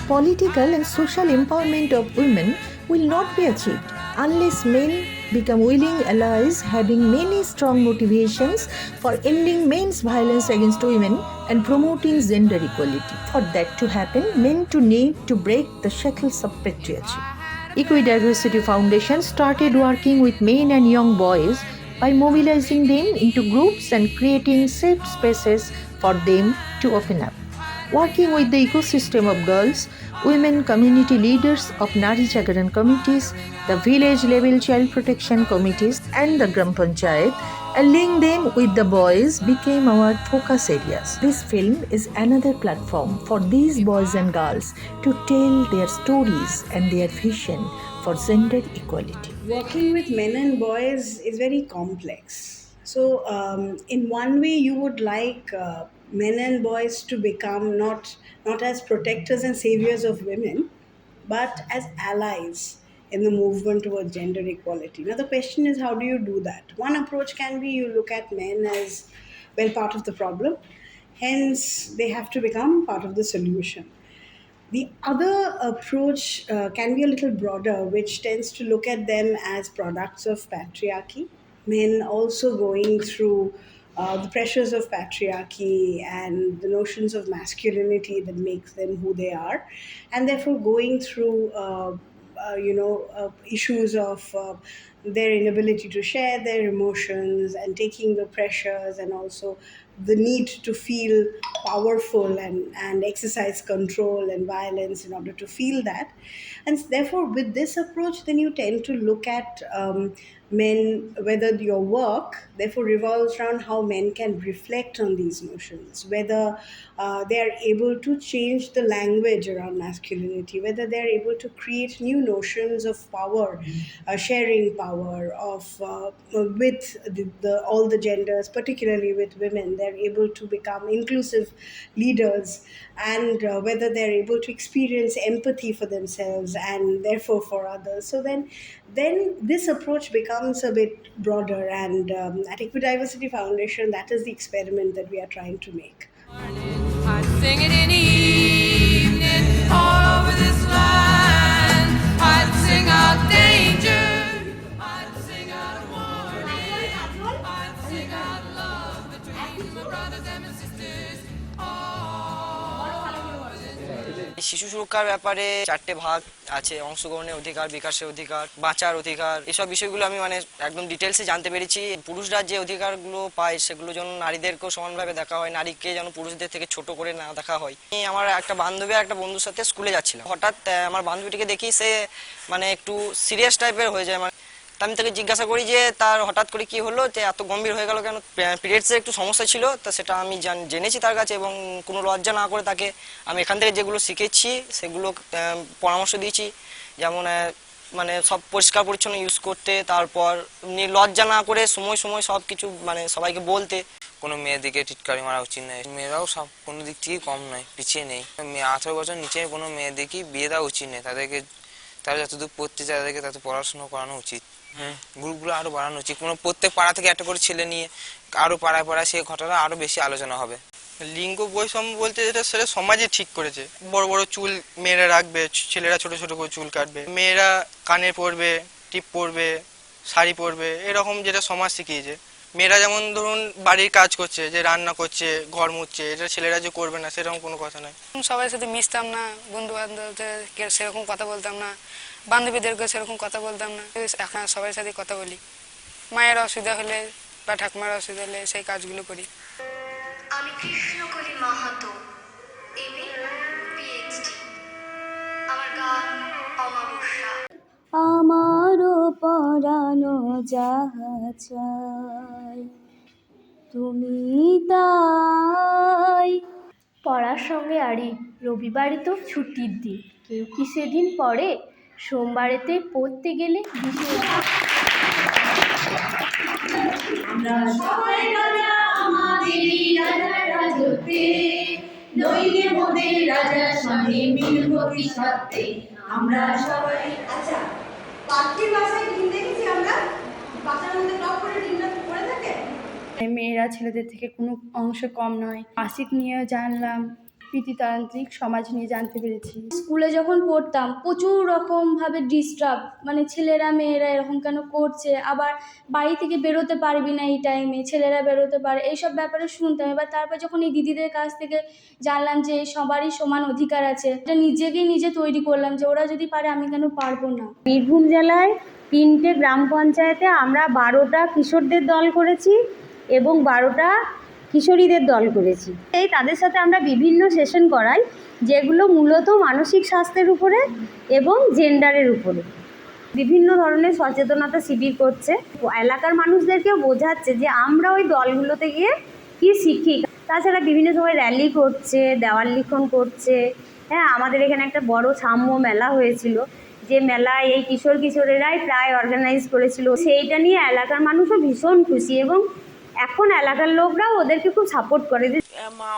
political and social empowerment of women will not be achieved unless men become willing allies having many strong motivations for ending men's violence against women and promoting gender equality. For that to happen, men to need to break the shackles of patriarchy. Equidiversity Foundation started working with men and young boys by mobilizing them into groups and creating safe spaces for them to open up. Working with the ecosystem of girls, women community leaders of Nari Jagaran committees, the village level child protection committees, and the Gram Panchayat, and link them with the boys became our focus areas. This film is another platform for these boys and girls to tell their stories and their vision for gender equality. Working with men and boys is very complex. So, in one way, you would like men and boys to become not as protectors and saviors of women, but as allies in the movement towards gender equality. Now, the question is, how do you do that? One approach can be you look at men as well part of the problem, hence they have to become part of the solution. The other approach can be a little broader, which tends to look at them as products of patriarchy, men also going through the pressures of patriarchy and the notions of masculinity that makes them who they are, and therefore going through issues of their inability to share their emotions and taking the pressures and also the need to feel powerful and exercise control and violence in order to feel that. And therefore, with this approach, then you tend to look at men, whether your work therefore revolves around how men can reflect on these notions, whether they are able to change the language around masculinity, whether they are able to create new notions of power, sharing power of with all the genders, particularly with women. They're able to become inclusive leaders, and whether they're able to experience empathy for themselves and therefore for others. So then this approach becomes a bit broader, and at Equidiversity Foundation, that is the experiment that we are trying to make. I'd sing it in the evening all over this land. I'd sing out danger. I'd sing out warning. I'd sing out love between my brothers and my sisters. শিশু সুরক্ষার ব্যাপারে চারটে ভাগ আছে: অংশগ্রহণের অধিকার, বিকাশের অধিকার, বাঁচার অধিকার। এসব বিষয়গুলো আমি একদম ডিটেলসে জানতে পেরেছি। পুরুষরা যে অধিকারগুলো পায় সেগুলো যেন নারীদেরকেও সমানভাবে দেখা হয়, নারীকে যেন পুরুষদের থেকে ছোট করে না দেখা হয়। আমার একটা বান্ধবী আর একটা বন্ধুর সাথে স্কুলে যাচ্ছিলাম, হঠাৎ আমার বান্ধবীটিকে দেখি সে একটু সিরিয়াস টাইপের হয়ে যায়। আমি তাকে জিজ্ঞাসা করি যে তার হঠাৎ করে কি হলো, যে এত গম্ভীর হয়ে গেল কেন। পিরিয়ডসের একটু সমস্যা ছিল, তা সেটা আমি জেনেছি তার কাছে, এবং কোনো লজ্জা না করে তাকে আমি এখান থেকে যেগুলো শিখেছি সেগুলো পরামর্শ দিয়েছি। যেমন সব পরিষ্কার পরিচ্ছন্ন ইউজ করতে, তারপর লজ্জা না করে সময় সময় সব কিছু সবাইকে বলতে। কোনো মেয়েদিকে টিটকারি মারা উচিত নয়, মেয়েরাও সব কোনো দিক থেকেই কম নয়, পিছিয়ে নেই। 18 বছর নিচে কোনো মেয়েদেরকে বিয়ে দেওয়া উচিত নেই, তারা যতদূর পড়তে চায় তাদেরকে তত পড়াশোনা করানো উচিত। গ্রুপগুলো আরো বাড়ানো উচিত, কোনো প্রত্যেক পাড়া থেকে একটা করে ছেলে নিয়ে আরো পাড়ায় পাড়ায় সেই ঘটনা আরো বেশি আলোচনা হবে। লিঙ্গ বৈষম্য বলতে সেটা সমাজে ঠিক করেছে। বড় বড় চুল মেয়েরা রাখবে, ছেলেরা ছোট ছোট করে চুল কাটবে, মেয়েরা কানে পরবে, টিপ পরবে, শাড়ি পরবে, এরকম যেটা সমাজ শিখিয়েছে। মেয়েরা যেমন ধরুন বাড়ির কাজ করছে, যে রান্না করছে, ঘর মুছছে, এটা ছেলেরা যে করবে না সেরকম কোনো কথা নয়। সবার সাথে মিশতাম না, বন্ধু বান্ধবদের সেরকম কথা বলতাম না, বান্ধবীদেরকে সেরকম কথা বলতাম না। এখন সবার সাথে কথা বলি, মায়ের অসুবিধা হলে বা ঠাকুমার অসুবিধা হলে সেই কাজগুলো করি। আমি কৃষ্ণকলি মাহাতো, এমএ পিএইচডি। আমার গান অমাবস্যা। আমারও পরানো যাহা চাই তুমি তাই। পড়ার সঙ্গে আড়ি, রবিবারে তো ছুটির দিন, কেউ কি সেদিন পড়ে? সোমবারেতে পড়তে গেলে আমরা সবাই রাজা আমাদেরই রাজা রাজত্বে, নইলে মোদের রাজা সঙ্গে মিলবতি সত্ত্বে। আমরা সবাই আচ্ছা পাখির বাসায় ডিম দেখেছি আমরা, বাসার মধ্যে টপ করে ডিমটা পড়ে থাকে। মেয়েরা ছেলেদের থেকে কোনো অংশ কম নয়। মাসিক নিয়ে জানলাম প্রীতিতান্ত্রিক সমাজ নিয়ে জানতে পেরেছি। স্কুলে যখন পড়তাম প্রচুর রকমভাবে ডিস্টার্ব, মানে ছেলেরা মেয়েরা এরকম কেন করছে, আবার বাড়ি থেকে বেরোতে পারবি না এই টাইমে, ছেলেরা বেরোতে পারে, এইসব ব্যাপারে শুনতাম। এবার তারপর যখন এই দিদিদের কাছ থেকে জানলাম যে সবারই সমান অধিকার আছে, এটা নিজেকেই নিজে তৈরি করলাম যে ওরা যদি পারে আমি কেন পারবো না। বীরভূম জেলায় 3টে গ্রাম পঞ্চায়েতে আমরা 12টা কিশোরদের দল করেছি এবং 12টা কিশোরীদের দল করেছি। তাদের সাথে আমরা বিভিন্ন সেশন করাই, যেগুলো মূলত মানসিক স্বাস্থ্যের উপরে এবং জেন্ডারের উপরে। বিভিন্ন ধরনের সচেতনতা শিবির করছে, এলাকার মানুষদেরকেও বোঝাচ্ছে যে আমরা ওই দলগুলোতে গিয়ে কী শিখি। তাছাড়া বিভিন্ন সময় র্যালি করছে, দেওয়াল লিখন করছে। হ্যাঁ, আমাদের এখানে একটা বড় সাম্য মেলা হয়েছিল, যে মেলায় এই কিশোর কিশোরেরাই প্রায় অর্গানাইজ করেছিল। সেইটা নিয়ে এলাকার মানুষও ভীষণ খুশি এবং এখন এলাকার লোকরাও ওদেরকে খুব সাপোর্ট করে।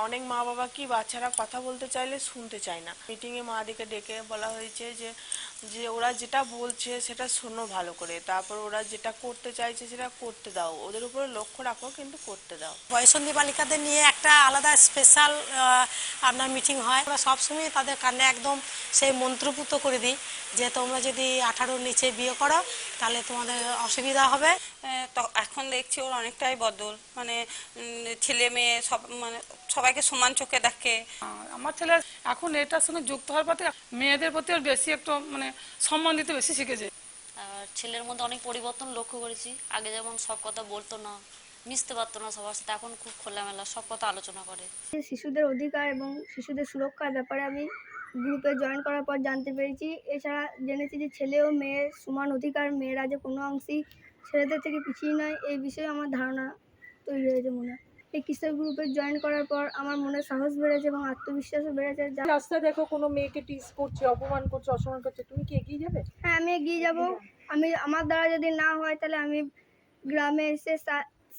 অনেক মা বাবা কি বাচ্চারা কথা বলতে চাইলে শুনতে চায় না। মিটিংয়ে মাদিকে ডেকে বলা হয়েছে যে যে ওরা যেটা বলছে সেটা শোনো ভালো করে, তারপর ওরা যেটা করতে চাইছে সেটা করতে দাও, ওদের উপরে লক্ষ্য রাখো কিন্তু করতে দাও। বয়সন্ধি বালিকাদের নিয়ে একটা আলাদা স্পেশাল আপনার মিটিং হয়। আমরা সবসময় তাদের কানে একদম সেই মন্ত্রপুত করে দিই যে তোমরা যদি 18-র নিচে বিয়ে করো তাহলে তোমাদের অসুবিধা হবে। তো এখন দেখছি ওর অনেকটাই বদল, মানে ছেলে মেয়ে সব মানে সবাইকে সমান চোখে দেখে। আমার ছেলে এখন এটার সঙ্গে যুক্ত হওয়ার পথে মেয়েদের প্রতি আর বেশি একটু মানে সম্মান দিতে বেশি শিখেছে। আর ছেলের মধ্যে অনেক পরিবর্তন লক্ষ্য করেছি। আগে যেমন সব কথা বলতো না, মিশতে পারতো না সবার সাথে, এখন খুব খোলামেলা সব কথা আলোচনা করে। শিশুদের অধিকার এবং শিশুদের সুরক্ষার ব্যাপারে আমি গ্রুপে জয়েন করার পর জানতে পেরেছি। এছাড়া জেনেছি যে ছেলে ও মেয়ের সমান অধিকার, মেয়েরা যে কোনো অংশেই ছেলেদের থেকে পিছিয়ে নয়, এই বিষয়ে আমার ধারণা তৈরি হয়েছে মনে। এই কিশোর গ্রুপে জয়েন করার পর আমার মনে সাহস বেড়েছে এবং আত্মবিশ্বাসও বেড়েছে। রাস্তা দেখো কোনো মেয়েকে টিজ করছে, অপমান করছে, অসম্মান করছে, তুমি কি এগিয়ে যাবে? হ্যাঁ, আমি এগিয়ে যাব। আমার দ্বারা যদি না হয় তাহলে আমি গ্রামে এসে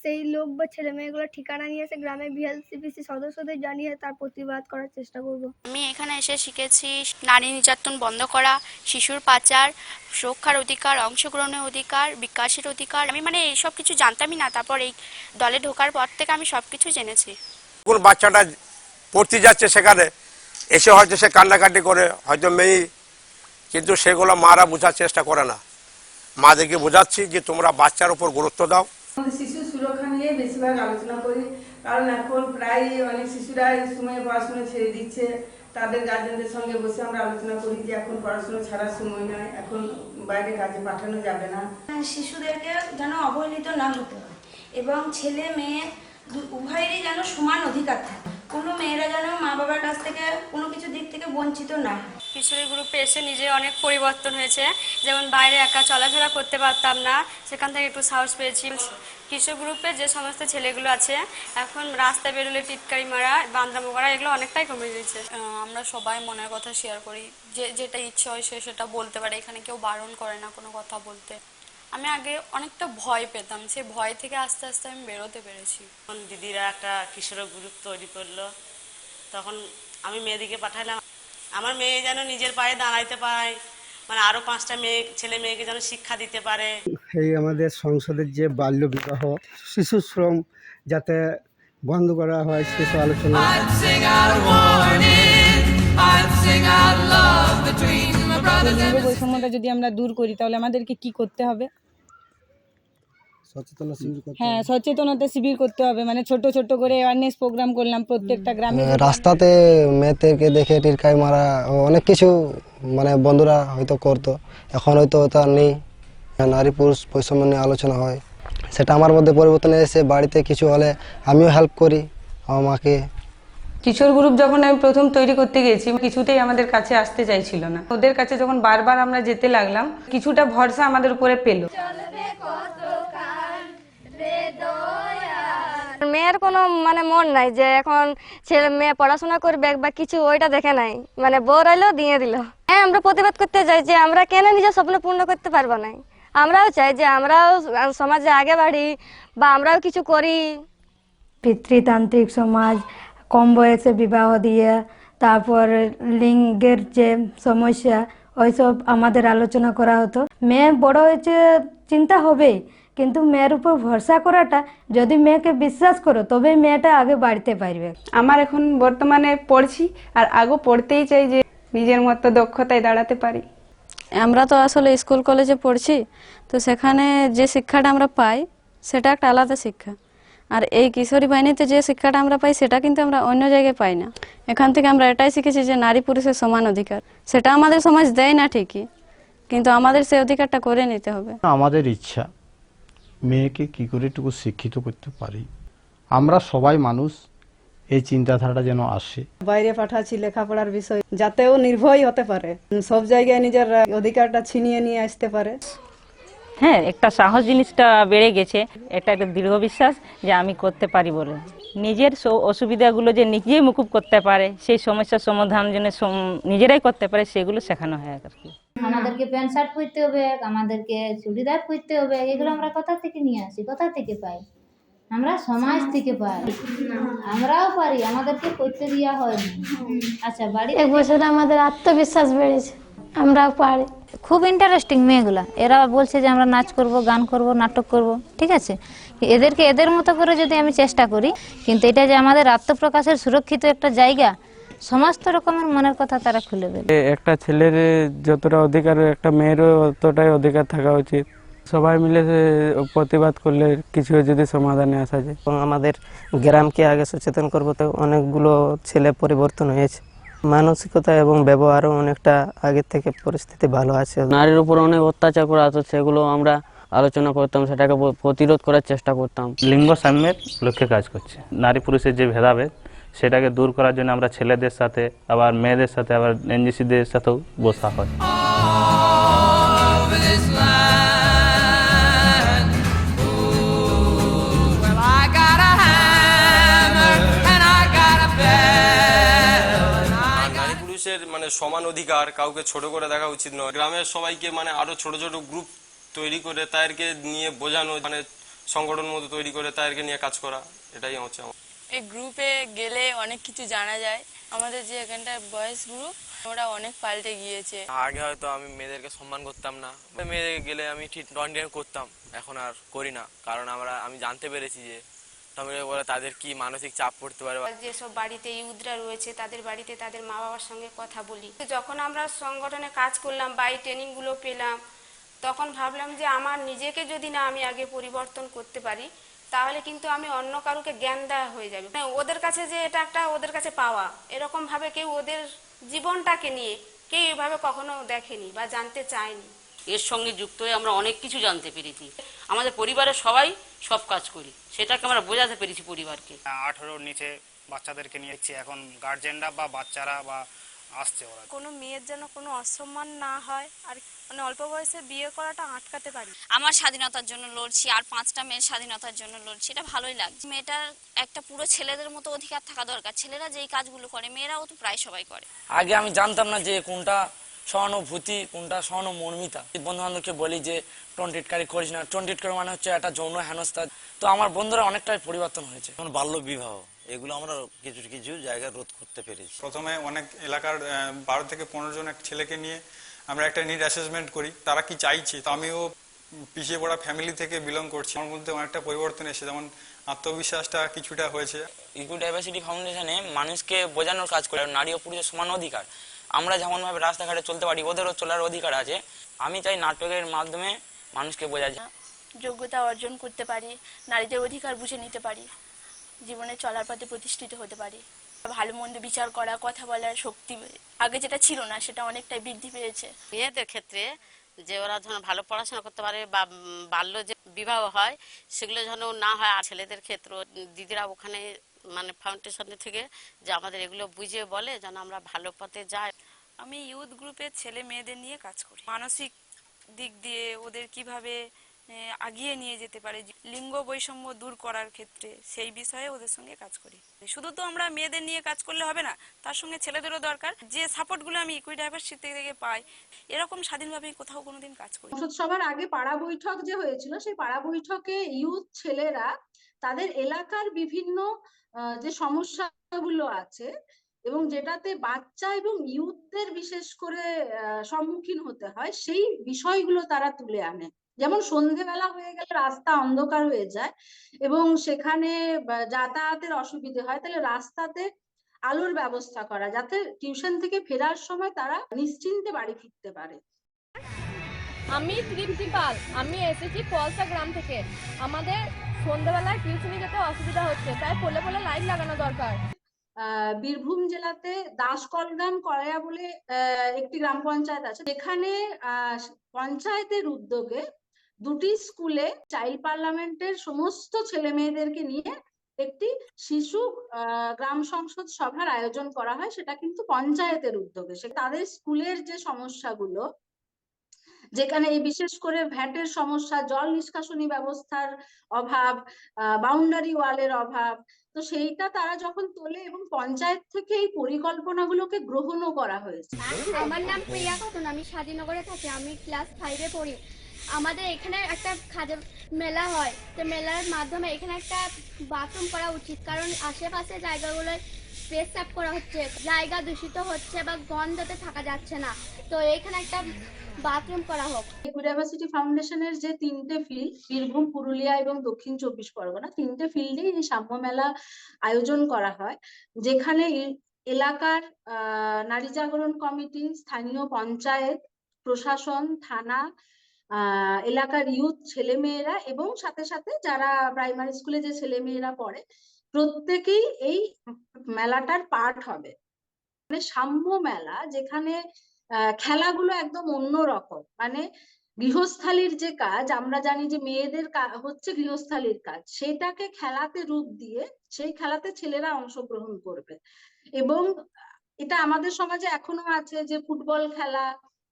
সেই লোক বা ছেলে মেয়েগুলোর ঠিকানা নিয়ে এসে গ্রামে বিএলসিপিসি সদস্যদের জানিয়ে তার প্রতিবাদ করার চেষ্টা করব। আমি এখানে এসে শিখেছি নারী নির্যাতন বন্ধ করা, শিশুর পাচার, সুরক্ষার অধিকার, অংশগ্রহণের অধিকার, বিকাশের অধিকার। আমি মানে এইসব কিছু জানতামই না, তারপর এই দলে ঢোকার পর থেকে আমি সব কিছু জেনেছি। কোন বাচ্চাটা পড়তে যাচ্ছে সেখানে এসে হয়তো সে কান্নাকাটি করে, হয়তো মেয়ে, কিন্তু সেগুলো মারা বোঝার চেষ্টা করে না। মাদেরকে বোঝাচ্ছি যে তোমরা বাচ্চার উপর গুরুত্ব দাও। শিশু সুরক্ষা নিয়ে বেশিরভাগ আলোচনা করি, কারণ এখন প্রায় অনেক শিশুরা এই সময়ে পড়াশোনা ছেড়ে দিচ্ছে। তাদের গার্জেনদের সঙ্গে বসে আমরা আলোচনা করি যে এখন পড়াশোনা ছাড়ার সময় নয়, এখন বাইরে কাজে পাঠানো যাবে না। শিশুদেরকে যেন অবহেলিত না হতে হয় এবং ছেলে মেয়ে উভয়েরই যেন সমান অধিকার থাকে। কোনো মেয়েরা যেন মা বাবার কাছ থেকে কোনো কিছু দিক থেকে বঞ্চিত না হয়। কিশোরী গ্রুপে এসে নিজে অনেক পরিবর্তন হয়েছে। যেমন বাইরে একা চলাফেরা করতে পারতাম না, সেখান থেকে একটু সাহস পেয়েছি। কিশোর গ্রুপে যে সমস্ত ছেলেগুলো আছে এখন রাস্তায় বেরোলে টিটকারি মারা, বান্দরামো করা, এগুলো অনেকটাই কমে গেছে। আমরা সবাই মনের কথা শেয়ার করি, যেটা ইচ্ছে হয় সেটা বলতে পারে। এখানে কেউ বারণ করে না কোনো কথা বলতে। আমি আগে অনেকটা ভয় পেতাম, সেই ভয় থেকে আস্তে আস্তে আমি বেরোতে পেরেছি। যখন দিদিরা একটা কিশোর গ্রুপ তৈরি করলো তখন আমি মেয়েদিকে পাঠালাম, আমার মেয়ে যেন নিজের পায়ে দাঁড়াইতে পারে, মানে আরো 5টা ছেলে মেয়েকে যেন শিক্ষা দিতে পারে। এই আমাদের সংসদের যে বাল্য বিবাহ, শিশু শ্রম যাতে বন্ধ করা হয় সেসব আলোচনা। লিঙ্গ বৈষম্যটা যদি আমরা দূর করি তাহলে আমাদেরকে কি করতে হবে? হ্যাঁ, সচেতনতা শিবির করতে হবে। মানে ছোট ছোট করে অ্যাওয়ারনেস প্রোগ্রাম করলাম প্রত্যেকটা গ্রামে। রাস্তাতে মেয়েদেরকে দেখে টিরকাই মারা, অনেক কিছু মানে বন্ধুরা হয়তো করতো, এখন হয়তো তা নেই। নারী পুরুষ বৈষম্য নিয়ে আলোচনা হয়, সেটা আমার মধ্যে পরিবর্তন এসে বাড়িতে কিছু হলে আমিও হেল্প করি আমার মাকে। কিশোর গ্রুপ যখন আমি প্রথম তৈরি করতে গেছি কিছুতেই আমাদের কাছে আসতে চাইছিল না। ওদের কাছে যখন বারবার আমরা যেতে লাগলাম কিছুটা ভরসা আমাদের উপরে পেল। মেয়ের কোনো মানে মন নাই যে এখন ছেলে মেয়ে পড়াশোনা করবে বা কিছু, ওইটা দেখে নাই, মানে বউ রইলো দিয়ে দিল। হ্যাঁ, আমরা প্রতিবাদ করতে চাই যে আমরা কেন নিজের স্বপ্ন পূর্ণ করতে পারবো না। আমরাও চাই যে আমরাও সমাজে আগে বাড়ি বা আমরাও কিছু করি। পিতৃতান্ত্রিক সমাজ, কম বয়সে বিবাহ দিয়ে, তারপর লিঙ্গের যে সমস্যা, ওইসব আমাদের আলোচনা করা হতো। মেয়ে বড় হয়েছে চিন্তা হবেই, কিন্তু মেয়ের উপর ভরসা করাটা, যদি মেয়েকে বিশ্বাস করো তবেই মেয়েটা আগে বাড়তে পারবে। আমার এখন বর্তমানে পড়ছি, আর আগেও পড়তেই চাই যে নিজের মতো দক্ষতায় দাঁড়াতে পারি। আমরা তো আসলে স্কুল কলেজে পড়ছি, তো সেখানে যে শিক্ষাটা আমরা পাই সেটা একটা আলাদা শিক্ষা। আর এই কিশোরী বাহিনীতে যে শিক্ষাটা আমরা পাই সেটা কিন্তু আমরা অন্য জায়গায় পাই না। এখান থেকে আমরা এটাই শিখেছি যে নারী পুরুষের সমান অধিকার। সেটা আমাদের সমাজ দেয় না ঠিকই, কিন্তু আমাদের সেই অধিকারটা করে নিতে হবে। আমাদের ইচ্ছা মেয়েকে কি করে একটু শিক্ষিত করতে পারি, আমরা সবাই মানুষ, এই চিন্তাধারাটা যেন আসে। বাইরে পাঠাচ্ছি লেখাপড়ার বিষয়, যাতেও নির্ভয় হতে পারে, সব জায়গায় নিজের অধিকারটা ছিনিয়ে নিয়ে আসতে পারে। হ্যাঁ, একটা সাহস জিনিসটা বেড়ে গেছে, এটা একটা দৃঢ় বিশ্বাস যে আমি করতে পারি বলে। নিজের অসুবিধাগুলো যে নিজেই মুকুব করতে পারে, সেই সমস্যার সমাধান যেন নিজেরাই করতে পারে, সেগুলো শেখানো হয় আর কি। আমাদেরকে প্যান্ট শার্ট পরতে হবে, আমাদেরকে চুড়িদার পরতে হবে, এগুলো আমরা কোথা থেকে নিয়ে আসি, কোথা থেকে পাই? আমরা সমাজ থেকে পাই। আমরাও পারি, আমাদেরকে করতে দেওয়া হয়নি। আচ্ছা, বাড়ি এক বছরে আমাদের আত্মবিশ্বাস বেড়েছে, আমরাও পারি। খুব ইন্টারেস্টিং মেয়েগুলা, এরা বলছে যে আমরা নাচ করব, গান করব, নাটক করব, ঠিক আছে। এদেরকে এদের মতো করে যদি আমি চেষ্টা করি, কিন্তু এটা যে আমাদের আত্মপ্রকাশের সুরক্ষিত একটা জায়গা, সমস্ত রকমের মনের কথা তারা খুলে দেবে। একটা ছেলের যতটা অধিকার, একটা মেয়েরও ততটাই অধিকার থাকা উচিত। সবাই মিলে প্রতিবাদ করলে কিছু যদি সমাধানে আসা যায়। আমাদের গ্রামকে আগে সচেতন করবো, তো অনেকগুলো ছেলে পরিবর্তন হয়েছে, মানসিকতা এবং ব্যবহারও অনেকটা আগের থেকে পরিস্থিতি ভালো আছে। নারীর উপর অনেক অত্যাচার করা হতো, সেগুলো আমরা আলোচনা করতাম, সেটাকে প্রতিরোধ করার চেষ্টা করতাম। লিঙ্গ সাম্যের লক্ষ্যে কাজ করছে। নারী পুরুষের যে ভেদাভেদ, সেটাকে দূর করার জন্য আমরা ছেলেদের সাথে, আবার মেয়েদের সাথে, আবার এনজিসিদের সাথেও বসা হয়। মানে সমান অধিকার, কাউকে ছোট করে দেখা উচিত নয়। গ্রামের সবাইকে মানে আরো ছোট ছোট গ্রুপ তৈরি করে তাদেরকে নিয়ে বোঝানো, মানে সংগঠন মতো তৈরি করে তাদেরকে নিয়ে কাজ করা, এটাই হচ্ছে আমার। এই গ্রুপে গেলে অনেক কিছু জানা যায়। আমাদের যে এখানটা বয়েজ গ্রুপ, ওরা অনেক পাল্টে গিয়েছে। আগে হয়তো আমি মেয়েদেরকে সম্মান করতাম না, মেয়েদের গেলে আমি ঠিক টন্টেন করতাম, এখন আর করি না, কারণ আমি জানতে পেরেছি যে তাদের কি মানসিক চাপ পড়তে পারে। যেসব বাড়িতে ইউথরা রয়েছে তাদের বাড়িতে তাদের মা বাবার সঙ্গে কথা বলি। যখন আমরা সংগঠনে কাজ করলাম বা এই ট্রেনিংগুলো পেলাম, তখন ভাবলাম যে আমার নিজেকে যদি না আমি আগে পরিবর্তন করতে পারি, তাহলে কিন্তু আমি অন্য কারুকে জ্ঞান দেওয়া হয়ে যাবে। ওদের কাছে যে এটা একটা ওদের কাছে পাওয়া, এরকম ভাবে কেউ ওদের জীবনটাকে নিয়ে কেউ এভাবে কখনো দেখেনি বা জানতে চায়নি। এর সঙ্গে যুক্ত হয়ে আমরা অনেক কিছু জানতে পেরেছি। আমাদের পরিবারের সবাই সব কাজ করি, সেটাকে আমরা বোঝাতে পেরেছি পরিবারকে। 18-র নিচে বাচ্চাদেরকে নিয়ে এখন গার্জেনরা বা বাচ্চারা বা আসছে, ওরা কোনো মেয়ের যেন কোনো অসম্মান না হয়, আর মানে অল্প বয়সে বিয়ে করাটা আটকাতে পারি। আমার স্বাধীনতার জন্য লড়ছি, আর 5টা মেয়ের স্বাধীনতার জন্য লড়ছি, এটা ভালোই লাগছে। মেয়েটার একটা পুরো ছেলেদের মতো অধিকার থাকা দরকার। ছেলেরা যেই কাজগুলো করে মেয়েরাও তো প্রায় সবাই করে। আগে আমি জানতাম না যে কোনটা সহানুভূতি, কোনটা সহানুমর্মিতা। বন্ধু বান্ধবকে বলি যে টন্টিটকারি করিস না, টন্টিটকারি মানে হচ্ছে একটা যৌন হেনস্থা। তো আমার বন্ধুরা অনেকটাই পরিবর্তন হয়েছে। বাল্য বিবাহ এগুলো আমরা কিছু কিছু জায়গায় রোধ করতে পেরেছি। প্রথমে অনেক এলাকার 12 থেকে 15 জন এক ছেলেকে নিয়ে আমরা একটা নিড অ্যাসেসমেন্ট করি, তারা কি চাইছে। তো আমিও পিছিয়ে পড়া ফ্যামিলি থেকে বিলং করছি, আমার মধ্যে অনেকটা পরিবর্তন এসেছে, যেমন আত্মবিশ্বাসটা কিছুটা হয়েছে। ইকো ডাইভার্সিটি ফাউন্ডেশনে মানুষকে বোঝানোর কাজ করে নারী ও পুরুষের সমান অধিকার। আমরা যেমনভাবে রাস্তাঘাটে চলতে পারি, ওদেরও চলার অধিকার আছে। আমি চাই নাটকের মাধ্যমে মানুষকে বোঝা যায়, যোগ্যতা অর্জন করতে পারি, নারীদের অধিকার বুঝে নিতে পারি, জীবনে চলার পথে প্রতিষ্ঠিত হতে পারি। ভালো মন্দ বিচার করা, কথা বলার শক্তি আগে যেটা ছিল না সেটা অনেকটাই বৃদ্ধি পেয়েছে। মেয়েদের ক্ষেত্রে যে ওরা যেন ভালো পড়াশোনা করতে পারে বা বাল্য যে বিবাহ হয় সেগুলো যেন না হয়। আর ছেলেদের ক্ষেত্রে দিদিরা ওখানে মানে ফাউন্ডেশন থেকে যে আমাদের এগুলো বুঝিয়ে বলে যেন আমরা ভালো পথে যাই। আমি ইউথ গ্রুপের ছেলে মেয়েদের নিয়ে কাজ করি, মানসিক দিক দিয়ে ওদের কিভাবে আগিয়ে নিয়ে যেতে পারে, লিঙ্গ বৈষম্য দূর করার ক্ষেত্রে সেই বিষয়ে ওদের সঙ্গে কাজ করি। শুধু তো আমরা মেয়েদের নিয়ে কাজ করলে হবে না, তার সঙ্গে ছেলেদেরও দরকার। যে সাপোর্টগুলো আমি ইকুই ডাইভার্সিটি থেকে পাই, এরকম স্বাধীনভাবে কোথাও কোনোদিন কাজ করি। সংসদ সভার আগে পাড়া বৈঠক যে হয়েছিল, সেই পাড়া বৈঠকে ইউথ ছেলেরা তাদের এলাকার বিভিন্ন যে সমস্যাগুলো আছে এবং যেটাতে বাচ্চা এবং ইউথদের বিশেষ করে সম্মুখীন হতে হয়, সেই বিষয়গুলো তারা তুলে আনে। যেমন সন্ধেবেলা হয়ে গেলে রাস্তা অন্ধকার হয়ে যায় এবং সেখানে যাতায়াতের অসুবিধে হয়, তাহলে রাস্তাতে আলোর ব্যবস্থা করা, যাতে টিউশন থেকে ফেরার সময় তারা নিশ্চিন্তে বাড়ি ফিরতে পারে। আমি তৃপ্তি পাল, আমি এসেছি পলসা গ্রাম থেকে। আমাদের সন্ধ্যাবেলায় টিউশনে যেতে অসুবিধা হচ্ছে, তাই পোলে পোলে লাইট লাগানো দরকার। বীরভূম জেলাতে দাসকলগ্রাম কলায়া বলে একটি গ্রাম পঞ্চায়েত আছে, যেখানে পঞ্চায়েতের উদ্যোগে দুটি স্কুলে চাইল্ড পার্লামেন্টের সমস্ত ছেলে মেয়েদেরকে নিয়ে একটি শিশু গ্রাম সংসদ সভার আয়োজন করা হয়। সেটা কিন্তু পঞ্চায়েতের উদ্যোগে। তাদের স্কুলের যে সমস্যাগুলো, যেখানে এই বিশেষ করে ভ্যাটের সমস্যা, জল নিষ্কাশনী ব্যবস্থার অভাব, বাউন্ডারি ওয়ালের অভাব, তো সেইটা তারা যখন তোলে এবং পঞ্চায়েত থেকে এই পরিকল্পনাগুলোকে গ্রহণও করা হয়েছে। আমার নাম প্রিয়া খাতুন, আমি স্বাধীনগরে থাকি, আমি ক্লাস 5-এ পড়ি। আমাদের এখানে একটা মেলা হয়, তো মেলার মাধ্যমে এখানে একটা বাথরুম করা উচিত, কারণ আশেপাশে জায়গাগুলোয় পেশাব করা হচ্ছে, জায়গা দূষিত হচ্ছে বা গন্ধতে থাকা যাচ্ছে না, তো এখানে একটা বাথরুম করা হোক। ইউনিভার্সিটি ফাউন্ডেশনের যে 3টে ফিল্ড, বীরভূম, পুরুলিয়া এবং দক্ষিণ 24 পরগনা, 3টে ফিল্ডেই এই সাম্য মেলা আয়োজন করা হয়, যেখানে এলাকার নারী জাগরণ কমিটি, স্থানীয় পঞ্চায়েত, প্রশাসন, থানা, এলাকার ইউথ, ছেলেমেয়েরা এবং সাথে সাথে যারা প্রাইমারি স্কুলে যে ছেলেমেয়েরা পড়ে, প্রত্যেকেই এই মেলাটার পার্ট হবে। মানে সাম্য মেলা, যেখানে খেলাগুলো একদম অন্যরকম। মানে গৃহস্থালির যে কাজ, আমরা জানি যে মেয়েদের হচ্ছে গৃহস্থালির কাজ, সেটাকে খেলাতে রূপ দিয়ে সেই খেলাতে ছেলেরা অংশগ্রহণ করবে। এবং এটা আমাদের সমাজে এখনো আছে যে ফুটবল খেলা,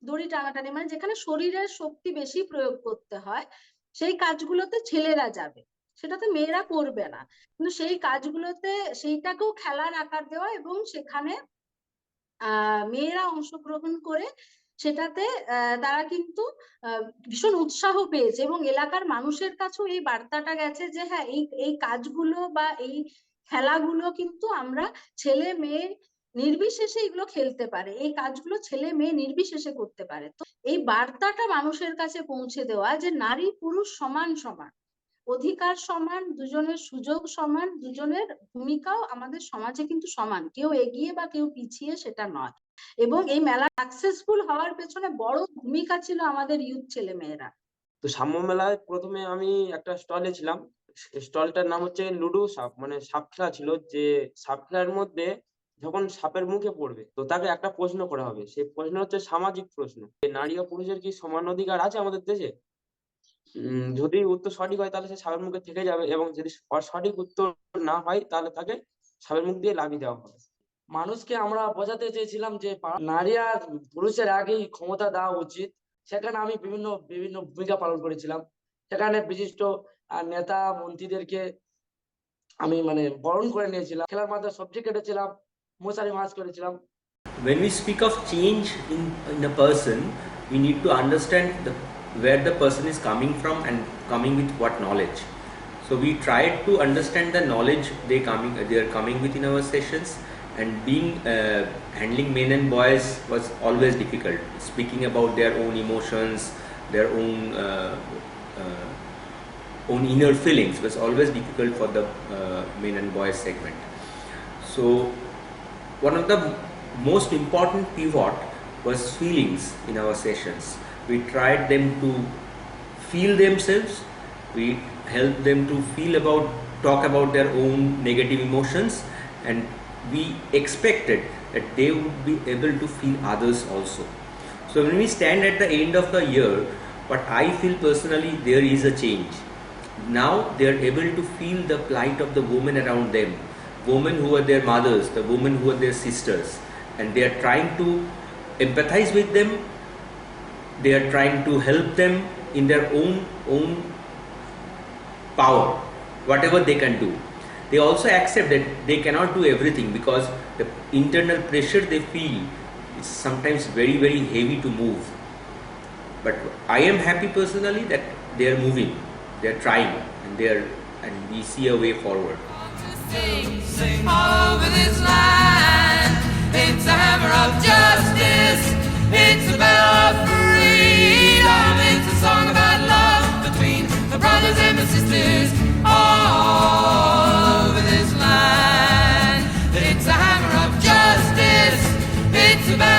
দড়ি টানাটানি, মানে যেখানে শরীরের শক্তি বেশি প্রয়োগ করতে হয়, সেই কাজগুলোতে ছেলেরা যাবে, সেটাতে মেয়েরা করবে না। কিন্তু সেই কাজগুলোতে সেইটাকেও খেলার আকার দেওয়া এবং সেখানে মেয়েরা অংশগ্রহণ করে সেটাতে তারা কিন্তু ভীষণ উৎসাহ পেয়েছে এবং এলাকার মানুষের কাছেও এই বার্তাটা গেছে যে হ্যাঁ, এই কাজগুলো বা এই খেলাগুলো কিন্তু আমরা ছেলে মেয়ে নির্বিশেষে এগুলো খেলতে পারে, এই কাজগুলো ছেলে মেয়ে নির্বিশেষে করতে পারে। তো এই বার্তাটা মানুষের কাছে পৌঁছে দেওয়া যে নারী পুরুষ সমান সমান, অধিকার সমান, দুজনের সুযোগ সমান, দুজনের ভূমিকাও আমাদের সমাজে কিন্তু সমান, কেউ এগিয়ে বা কেউ পিছিয়ে সেটা নয়। এবং এই মেলা সাকসেসফুল হওয়ার পেছনে বড় ভূমিকা ছিল আমাদের ইউথ ছেলে মেয়েরা। তো সাম্য মেলায় প্রথমে আমি একটা স্টলে ছিলাম। স্টলটার নাম হচ্ছে লুডো সাপ, মানে সাপ খেলা ছিল। যে সাপ খেলার মধ্যে যখন সাপের মুখে পড়বে তো তাকে একটা প্রশ্ন করা হবে। সেই প্রশ্ন হচ্ছে সামাজিক প্রশ্ন, নারী ও পুরুষের কি সমান অধিকার আছে আমাদের দেশে। যদি উত্তর সঠিক হয় তাহলে সে সাপের মুখে থেকে যাবে, এবং যদি সঠিক উত্তর না হয় তাহলে তাকে সাপের মুখ দিয়ে লাগিয়ে দেওয়া হবে। মানুষকে আমরা বোঝাতে চেয়েছিলাম যে নারী আর পুরুষের আগেই ক্ষমতা দেওয়া উচিত। সেখানে আমি বিভিন্ন বিভিন্ন ভূমিকা পালন করেছিলাম। সেখানে বিশিষ্ট নেতা মন্ত্রীদেরকে আমি বরণ করে নিয়েছিলাম। খেলার মাধ্যমে সবজি কেটেছিলাম, মশারি মাছ করেছিলাম। When we speak of change in a person, we need to understand where the person is coming from and coming with what knowledge. So we tried to understand the knowledge they are coming with in our sessions, and being handling men and boys was always difficult. Speaking about their own emotions, their own inner feelings was always difficult for the men and boys segment. So one of the most important pivot was feelings in our sessions. We tried them to feel themselves. We helped them to talk about their own negative emotions, and we expected that they would be able to feel others also. So when we stand at the end of the year, what I feel personally, there is a change. Now they are able to feel the plight of the women around them, women who are their mothers, the women who are their sisters, and they are trying to empathize with them. They are trying to help them in their own power, whatever they can do. They also accept that they cannot do everything, because the internal pressure they feel is sometimes very, very heavy to move. But I am happy personally that they are moving, they are trying, and we see a way forward. Sing all over this land. It's a hammer of justice. It's a bell of freedom. It's a song about love between the brothers and the sisters all over this land. It's a hammer of justice. It's a bell